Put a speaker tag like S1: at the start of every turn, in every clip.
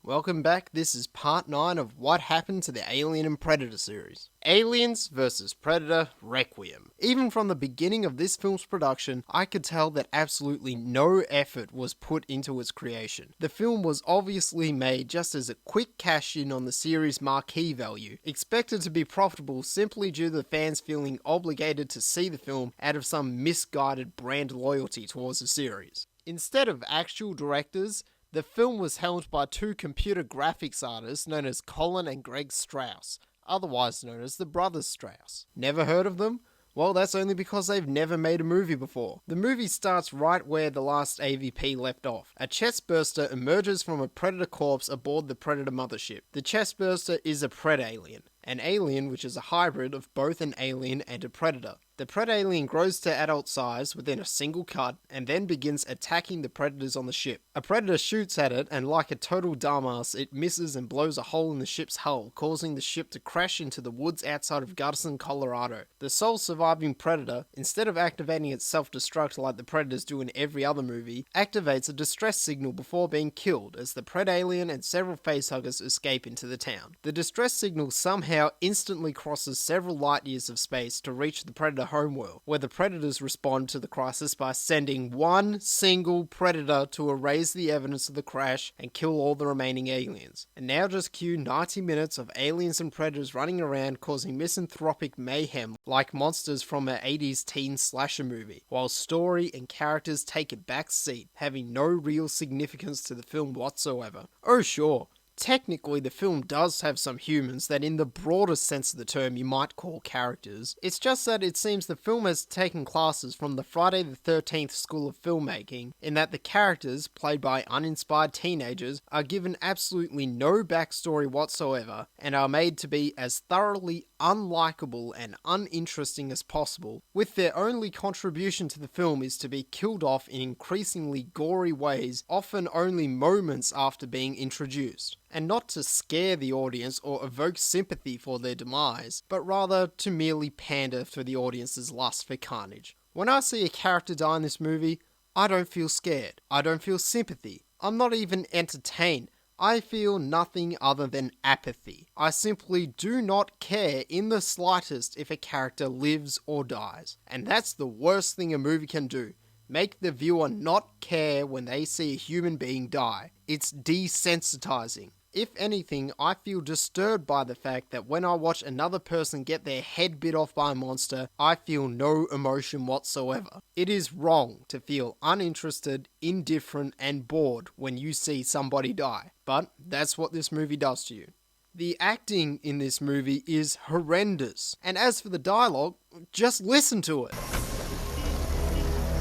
S1: Welcome back. This is part 9 of what happened to the Alien and Predator series. Aliens vs Predator Requiem. Even from the beginning of this film's production, I could tell that absolutely no effort was put into its creation. The film was obviously made just as a quick cash-in on the series' marquee value, expected to be profitable simply due to the fans feeling obligated to see the film out of some misguided brand loyalty towards the series. Instead of actual directors, the film was helmed by two computer graphics artists known as Colin and Greg Strauss, otherwise known as the Brothers Strauss. Never heard of them? Well, that's only because they've never made a movie before. The movie starts right where the last AVP left off. A chestburster emerges from a Predator corpse aboard the Predator mothership. The chestburster is a Predalien, an alien which is a hybrid of both an alien and a predator. The Predalien grows to adult size within a single cut and then begins attacking the predators on the ship. A predator shoots at it and like a total dumbass, it misses and blows a hole in the ship's hull, causing the ship to crash into the woods outside of Guttison, Colorado. The sole surviving predator, instead of activating its self-destruct like the predators do in every other movie, activates a distress signal before being killed as the Predalien and several facehuggers escape into the town. The distress signal somehow instantly crosses several light years of space to reach the predator homeworld, where the predators respond to the crisis by sending one single predator to erase the evidence of the crash and kill all the remaining aliens. And now just cue 90 minutes of aliens and predators running around causing misanthropic mayhem like monsters from an 80s teen slasher movie, while story and characters take a back seat, having no real significance to the film whatsoever. Oh sure, technically, the film does have some humans that in the broadest sense of the term you might call characters. It's just that it seems the film has taken classes from the Friday the 13th school of filmmaking, in that the characters, played by uninspired teenagers, are given absolutely no backstory whatsoever, and are made to be as thoroughly unlikable and uninteresting as possible, with their only contribution to the film is to be killed off in increasingly gory ways, often only moments after being introduced. And not to scare the audience or evoke sympathy for their demise, but rather to merely pander to the audience's lust for carnage. When I see a character die in this movie, I don't feel scared. I don't feel sympathy. I'm not even entertained. I feel nothing other than apathy. I simply do not care in the slightest if a character lives or dies. And that's the worst thing a movie can do. Make the viewer not care when they see a human being die. It's desensitizing. If anything, I feel disturbed by the fact that when I watch another person get their head bit off by a monster, I feel no emotion whatsoever. It is wrong to feel uninterested, indifferent, and bored when you see somebody die. But that's what this movie does to you. The acting in this movie is horrendous. And as for the dialogue, just listen to it.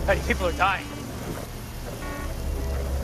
S2: Hey, people are dying.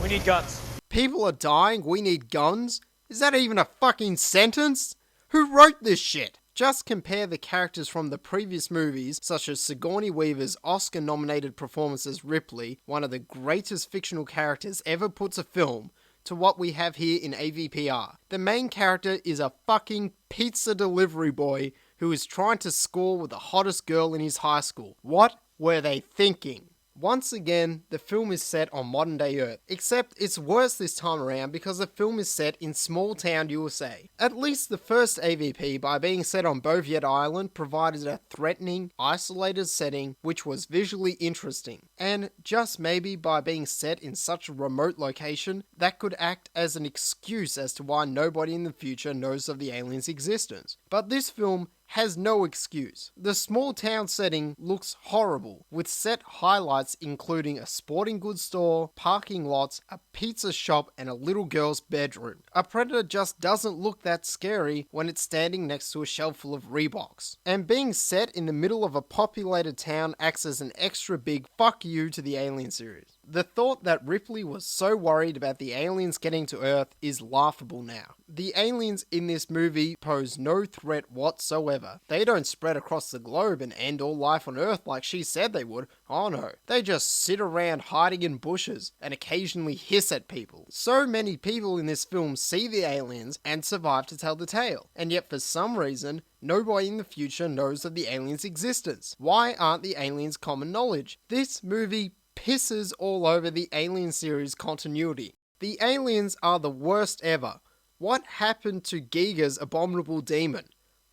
S2: We need guns.
S1: People are dying, we need guns? Is that even a fucking sentence? Who wrote this shit? Just compare the characters from the previous movies, such as Sigourney Weaver's Oscar-nominated performance as Ripley, one of the greatest fictional characters ever put to film, to what we have here in AVPR. The main character is a fucking pizza delivery boy who is trying to score with the hottest girl in his high school. What were they thinking? Once again, the film is set on modern day Earth, except it's worse this time around because the film is set in small town USA. At least the first AVP, by being set on Bouvier Island, provided a threatening, isolated setting which was visually interesting, and just maybe by being set in such a remote location, that could act as an excuse as to why nobody in the future knows of the aliens' existence. But this film has no excuse. The small town setting looks horrible, with set highlights including a sporting goods store, parking lots, a pizza shop, and a little girl's bedroom. A predator just doesn't look that scary when it's standing next to a shelf full of Reeboks. And being set in the middle of a populated town acts as an extra big fuck you to the Alien series. The thought that Ripley was so worried about the aliens getting to Earth is laughable now. The aliens in this movie pose no threat whatsoever. They don't spread across the globe and end all life on Earth like she said they would. Oh no. They just sit around hiding in bushes and occasionally hiss at people. So many people in this film see the aliens and survive to tell the tale. And yet for some reason, nobody in the future knows of the aliens' existence. Why aren't the aliens common knowledge? This movie pisses all over the Alien series continuity. The aliens are the worst ever. What happened to Giga's abominable demon?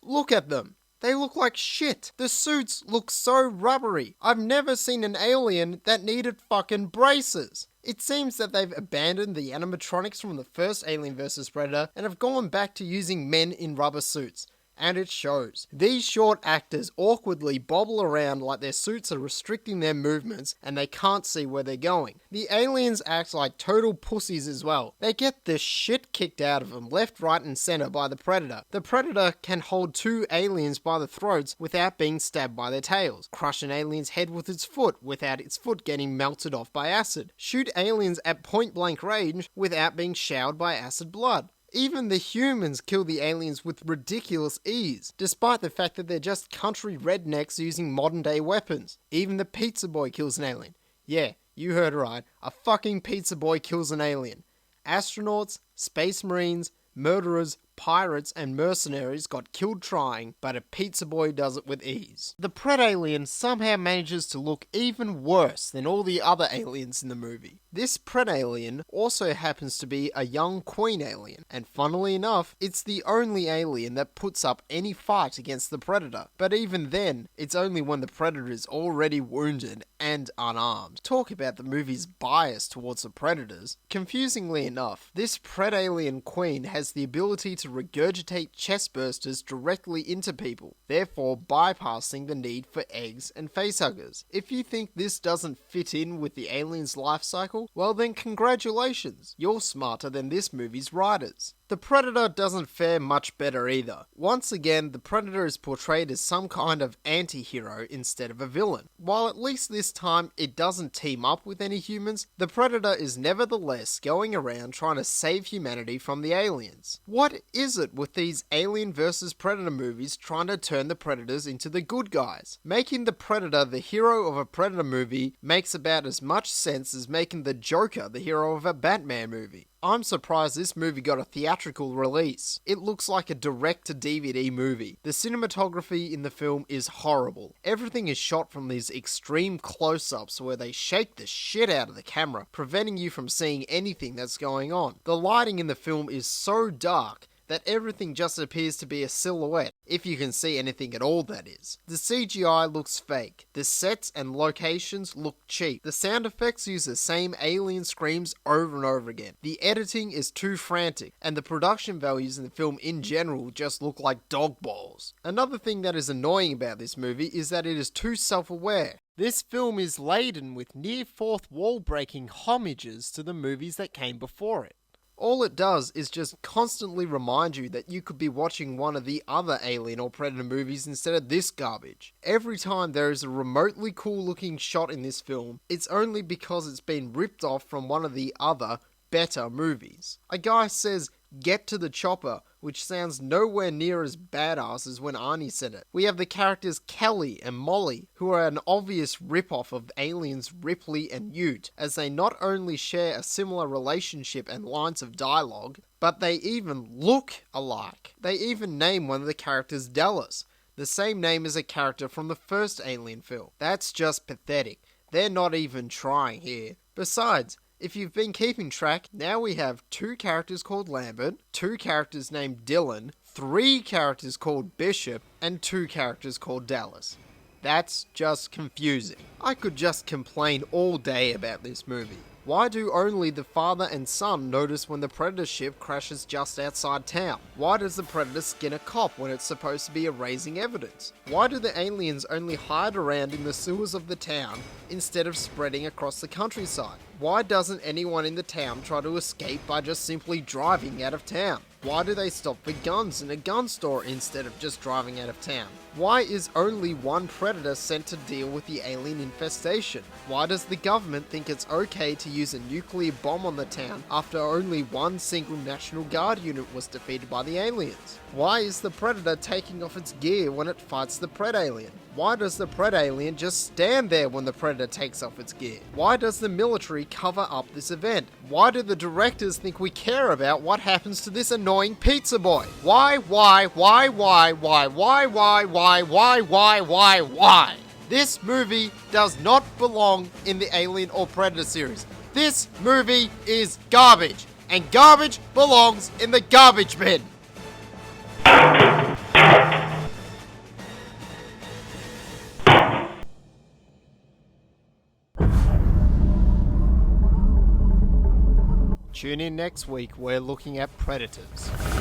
S1: Look at them. They look like shit. The suits look so rubbery. I've never seen an alien that needed fucking braces. It seems that they've abandoned the animatronics from the first Alien vs Predator and have gone back to using men in rubber suits. And it shows. These short actors awkwardly bobble around like their suits are restricting their movements and they can't see where they're going. The aliens act like total pussies as well. They get the shit kicked out of them left, right and center by the Predator. The Predator can hold two aliens by the throats without being stabbed by their tails, crush an alien's head with its foot without its foot getting melted off by acid, shoot aliens at point blank range without being showered by acid blood. Even the humans kill the aliens with ridiculous ease, despite the fact that they're just country rednecks using modern day weapons. Even the pizza boy kills an alien. Yeah, you heard right, a fucking pizza boy kills an alien. Astronauts, space marines, murderers, pirates and mercenaries got killed trying, but a pizza boy does it with ease. The Pred-Alien somehow manages to look even worse than all the other aliens in the movie. This Pred-Alien also happens to be a young queen alien, and funnily enough, it's the only alien that puts up any fight against the Predator. But even then, it's only when the Predator is already wounded and unarmed. Talk about the movie's bias towards the Predators. Confusingly enough, this Pred-Alien queen has the ability to regurgitate chest bursters directly into people, therefore bypassing the need for eggs and facehuggers. If you think this doesn't fit in with the alien's life cycle, well then congratulations, you're smarter than this movie's writers. The Predator doesn't fare much better either. Once again, the Predator is portrayed as some kind of anti-hero instead of a villain. While at least this time it doesn't team up with any humans, the Predator is nevertheless going around trying to save humanity from the aliens. What is it with these Alien vs Predator movies trying to turn the Predators into the good guys? Making the Predator the hero of a Predator movie makes about as much sense as making the Joker the hero of a Batman movie. I'm surprised this movie got a theatrical release. It looks like a direct-to-DVD movie. The cinematography in the film is horrible. Everything is shot from these extreme close-ups where they shake the shit out of the camera, preventing you from seeing anything that's going on. The lighting in the film is so dark that everything just appears to be a silhouette, if you can see anything at all, that is. The CGI looks fake. The sets and locations look cheap. The sound effects use the same alien screams over and over again. The editing is too frantic, and the production values in the film in general just look like dog balls. Another thing that is annoying about this movie is that it is too self-aware. This film is laden with near fourth wall breaking homages to the movies that came before it. All it does is just constantly remind you that you could be watching one of the other Alien or Predator movies instead of this garbage. Every time there is a remotely cool looking shot in this film, it's only because it's been ripped off from one of the other, better movies. A guy says, "Get to the chopper," which sounds nowhere near as badass as when Arnie said it. We have the characters Kelly and Molly, who are an obvious rip-off of Aliens Ripley and Ute, as they not only share a similar relationship and lines of dialogue, but they even look alike. They even name one of the characters Dallas, the same name as a character from the first Alien film. That's just pathetic. They're not even trying here. Besides, if you've been keeping track, now we have 2 characters called Lambert, 2 characters named Dylan, 3 characters called Bishop, and 2 characters called Dallas. That's just confusing. I could just complain all day about this movie. Why do only the father and son notice when the Predator ship crashes just outside town? Why does the Predator skin a cop when it's supposed to be erasing evidence? Why do the aliens only hide around in the sewers of the town instead of spreading across the countryside? Why doesn't anyone in the town try to escape by just simply driving out of town? Why do they stop for guns in a gun store instead of just driving out of town? Why is only one Predator sent to deal with the alien infestation? Why does the government think it's okay to use a nuclear bomb on the town after only one single National Guard unit was defeated by the aliens? Why is the Predator taking off its gear when it fights the Pred-Alien? Why does the Pred-Alien just stand there when the Predator takes off its gear? Why does the military cover up this event? Why do the directors think we care about what happens to this annoying pizza boy? Why? This movie does not belong in the Alien or Predator series. This movie is garbage. and garbage belongs in the garbage bin. Tune in next week, we're looking at predators.